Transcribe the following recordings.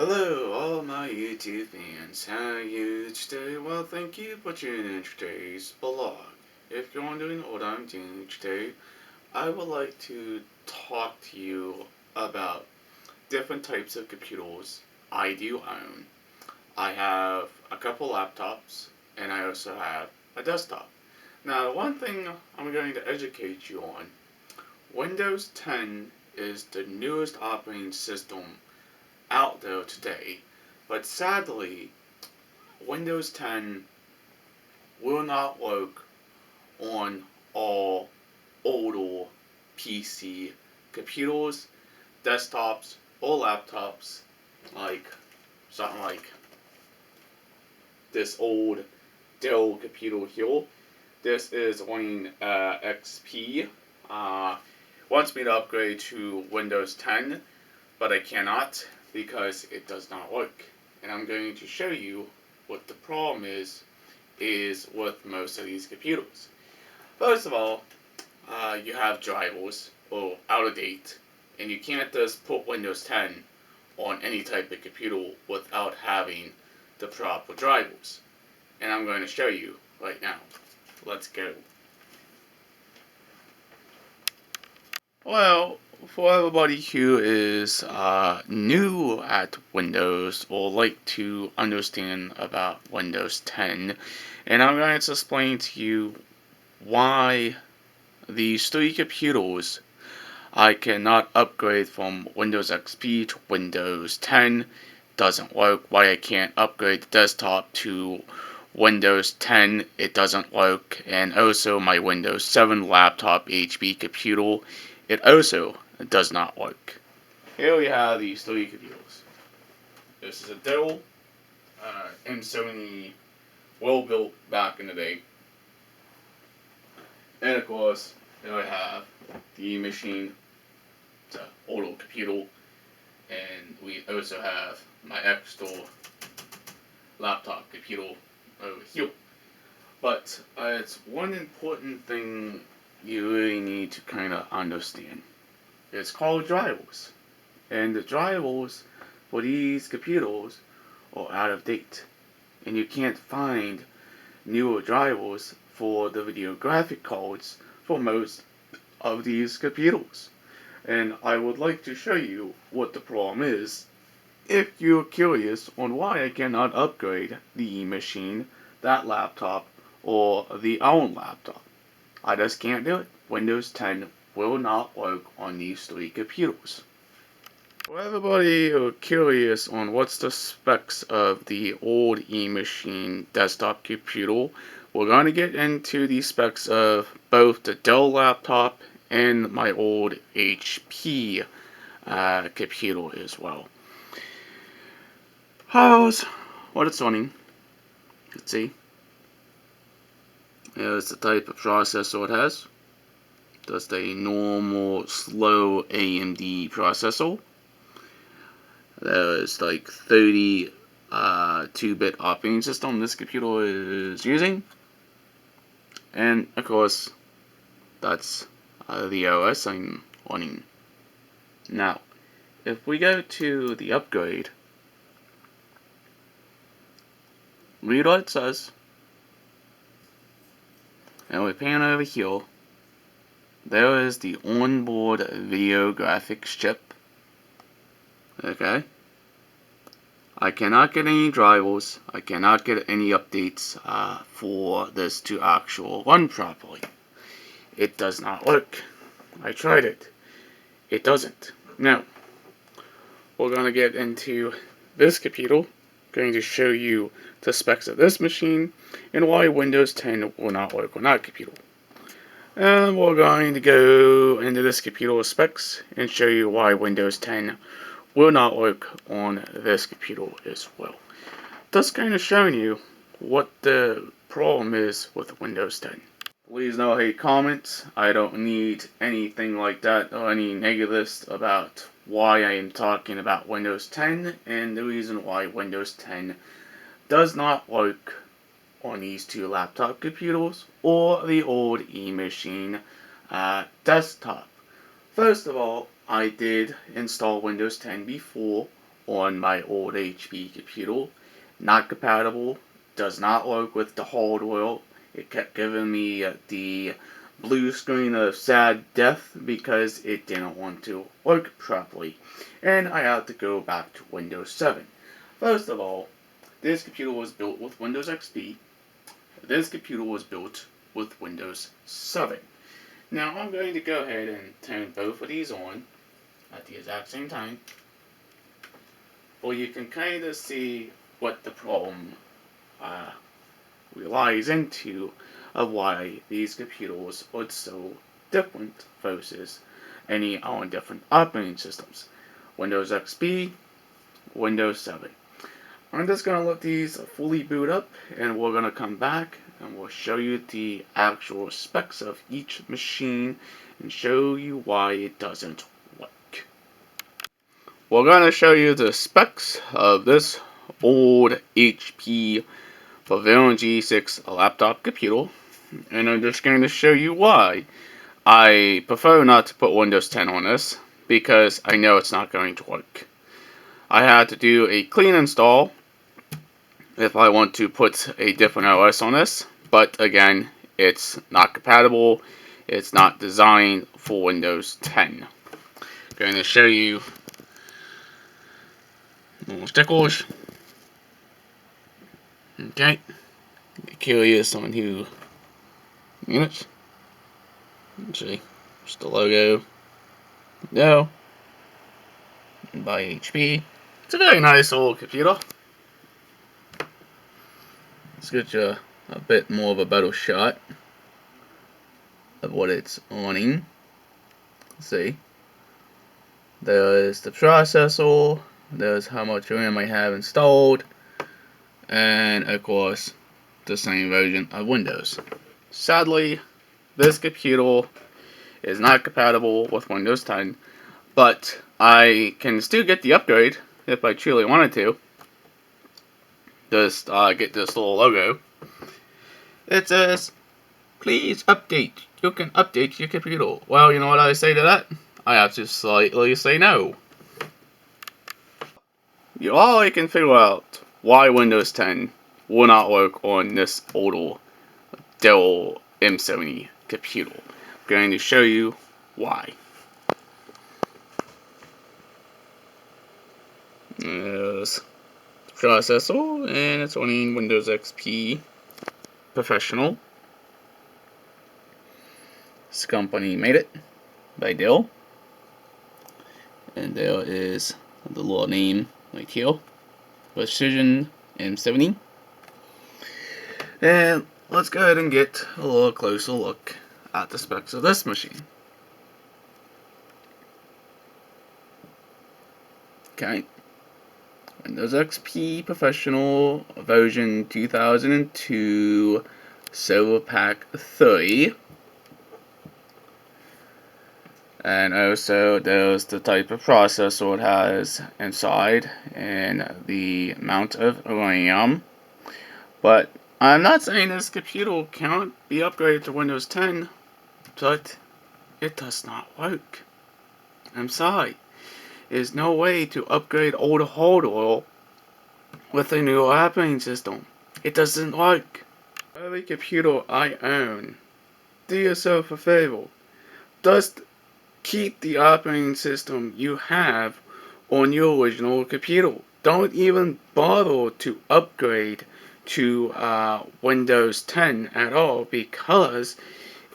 Hello, all my YouTube fans. How are you today? Well, thank you for tuning in today's vlog. If you're wondering what I'm doing today, I would like to talk to you about different types of computers I do own. I have a couple laptops, and I also have a desktop. Now, one thing I'm going to educate you on, Windows 10 is the newest operating system out there today, but sadly, Windows 10 will not work on all older PC computers, desktops, or laptops, like something like this old Dell computer here. This is running XP. Wants me to upgrade to Windows 10, but I cannot because it does not work. And I'm going to show you what the problem is with most of these computers. First of all, you have drivers or out of date, and you can't just put Windows 10 on any type of computer without having the proper drivers. And I'm going to show you right now. Let's go. Well, for everybody who is new at Windows or like to understand about Windows 10, and I'm going to explain to you why these three computers I cannot upgrade from Windows XP to Windows 10 doesn't work, why I can't upgrade the desktop to Windows 10, it doesn't work, and also my Windows 7 laptop HP computer, it also does not work. Here we have these three computers. This is a Dell M70, well built back in the day. And of course, here I have the machine, it's an older computer, and we also have my extra laptop computer over here. But it's one important thing you really need to kind of understand. It's called drivers. And the drivers for these computers are out of date. And you can't find newer drivers for the video graphic cards for most of these computers. And I would like to show you what the problem is if you're curious on why I cannot upgrade the machine, that laptop, or the own laptop. I just can't do it. Windows 10 will not work on these three computers. For everybody who are curious on what's the specs of the old eMachine desktop computer, we're going to get into the specs of both the Dell laptop and my old HP computer as well. How's what it's running? Let's see. Here's the type of processor it has. Just a normal slow AMD processor. There is like 32-bit operating system this computer is using. And of course, that's the OS I'm running. Now, if we go to the upgrade, read what it says, and we pan over here, there is the onboard video graphics chip. Okay. I cannot get any drivers, I cannot get any updates for this to actually run properly. It does not work. I tried it. It doesn't. Now, we're going to get into this computer, going to show you the specs of this machine and why Windows 10 will not work on that computer. And we're going to go into this computer specs and show you why Windows 10 will not work on this computer as well. Thus kind of showing you what the problem is with Windows 10. Please no hate comments. I don't need anything like that or any negatives about why I am talking about Windows 10 and the reason why Windows 10 does not work on these two laptop computers or the old eMachine desktop. First of all, I did install Windows 10 before on my old HP computer. Not compatible, does not work with the hardware. It kept giving me the blue screen of sad death because it didn't want to work properly. And I had to go back to Windows 7. First of all, this computer was built with Windows XP. This computer was built with Windows 7. Now I'm going to go ahead and turn both of these on at the exact same time, well, you can kind of see what the problem relies into of why these computers are so different versus any on different operating systems. Windows XP, Windows 7. I'm just going to let these fully boot up, and we're going to come back and we'll show you the actual specs of each machine and show you why it doesn't work. We're going to show you the specs of this old HP Pavilion G6 laptop computer, and I'm just going to show you why I prefer not to put Windows 10 on this, because I know it's not going to work. I had to do a clean install if I want to put a different OS on this, but again, it's not compatible. It's not designed for Windows 10. I'm going to show you little stickers. Okay. Curious on who units. Let's see. Just the logo. No. By HP. It's a very nice old computer. Let's get you a bit more of a better shot of what it's running. Let's see. There's the processor. There's how much RAM I have installed. And of course, the same version of Windows. Sadly, this computer is not compatible with Windows 10, but I can still get the upgrade if I truly wanted to. Just get this little logo. It says, please update. You can update your computer. Well, you know what I say to that? I have to slightly say no. You all can figure out why Windows 10 will not work on this older Dell M70 computer. I'm going to show you why. There's the processor, and it's running Windows XP Professional. This company made it by Dell. And there is the little name right here. Precision M70. And let's go ahead and get a little closer look at the specs of this machine. Okay. Windows XP Professional version 2002 Server Pack 30. And also there's the type of processor it has inside and the amount of RAM. But I'm not saying this computer can't be upgraded to Windows 10, but it does not work. I'm sorry. There's no way to upgrade older hardware with a new operating system. It doesn't work. Every computer I own, do yourself a favor. Just keep the operating system you have on your original computer. Don't even bother to upgrade to Windows 10 at all, because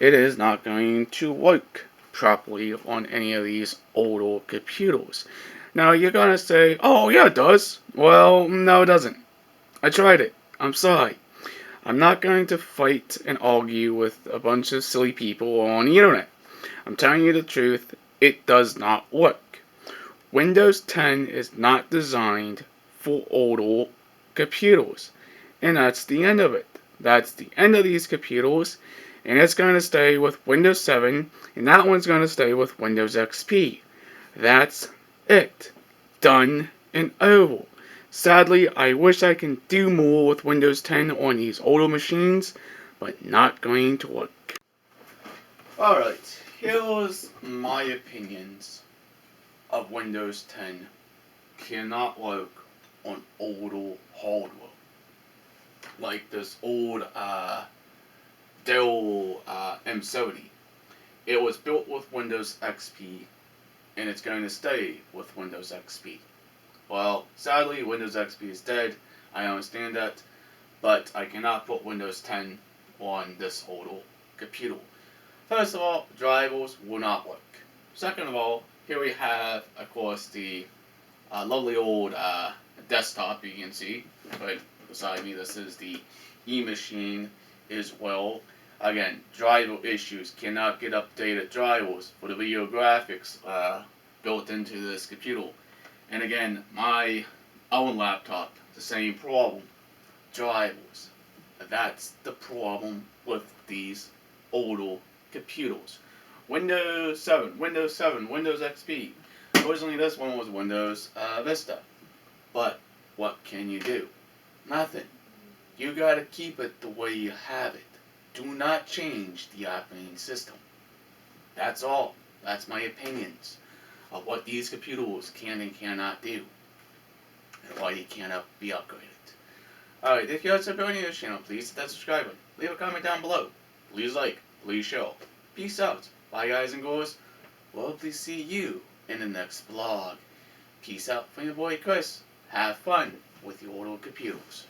it is not going to work properly on any of these older computers. Now you're gonna say, oh yeah, it does. Well, no it doesn't. I tried it. I'm sorry. I'm not going to fight and argue with a bunch of silly people on the internet. I'm telling you the truth, it does not work. Windows 10 is not designed for older computers. And that's the end of it. That's the end of these computers. And it's going to stay with Windows 7. And that one's going to stay with Windows XP. That's it. Done and over. Sadly, I wish I can do more with Windows 10 on these older machines, but not going to work. Alright, here's my opinions of Windows 10 cannot work on older hardware. Like this old Dell M70. It was built with Windows XP, and it's going to stay with Windows XP. Well, sadly, Windows XP is dead. I understand that, but I cannot put Windows 10 on this older computer. First of all, drivers will not work. Second of all, here we have, of course, the lovely old desktop you can see. Right beside me, this is the E-machine as well. Again, driver issues, cannot get updated drivers for the video graphics built into this computer. And again, my own laptop, the same problem, drivers. That's the problem with these older computers. Windows 7, Windows 7, Windows XP. Originally this one was Windows Vista. But what can you do? Nothing. You gotta keep it the way you have it. Do not change the operating system. That's all. That's my opinions of what these computers can and cannot do, and why they cannot be upgraded. Alright, if you are supporting this channel, please hit that subscribe button. Leave a comment down below. Please like, please share. Peace out. Bye guys and girls. We'll hopefully see you in the next vlog. Peace out from your boy Chris. Have fun with your older computers.